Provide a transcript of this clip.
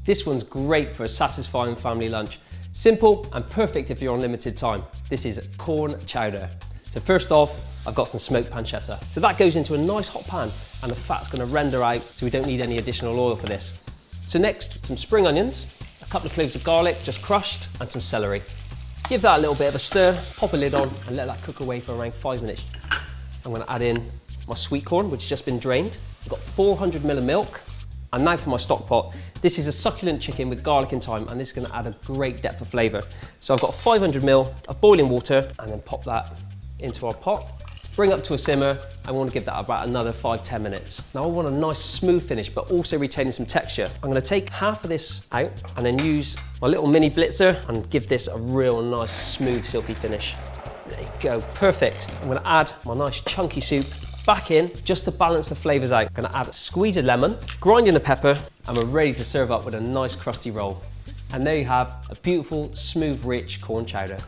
This one's great for a satisfying family lunch. Simple and perfect if you're on limited time. This is corn chowder. So first off, I've got some smoked pancetta. So that goes into a nice hot pan and the fat's gonna render out, so we don't need any additional oil for this. So next, some spring onions, a couple of cloves of garlic, just crushed, and some celery. Give that a little bit of a stir, pop a lid on, and let that cook away for around 5 minutes. I'm gonna add in my sweet corn, which has just been drained. I've got 400 ml of milk. And now for my stock pot. This is a succulent chicken with garlic and thyme, and this is gonna add a great depth of flavor. So I've got 500 ml of boiling water, and then pop that into our pot. Bring up to a simmer. I want to give that about another 5–10 minutes. Now I want a nice smooth finish, but also retaining some texture. I'm going to take half of this out and then use my little mini blitzer and give this a real nice, smooth, silky finish. There you go, perfect. I'm going to add my nice chunky soup back in just to balance the flavors out. I'm going to add a squeeze of lemon, grinding the pepper, and we're ready to serve up with a nice crusty roll. And there you have a beautiful, smooth, rich corn chowder.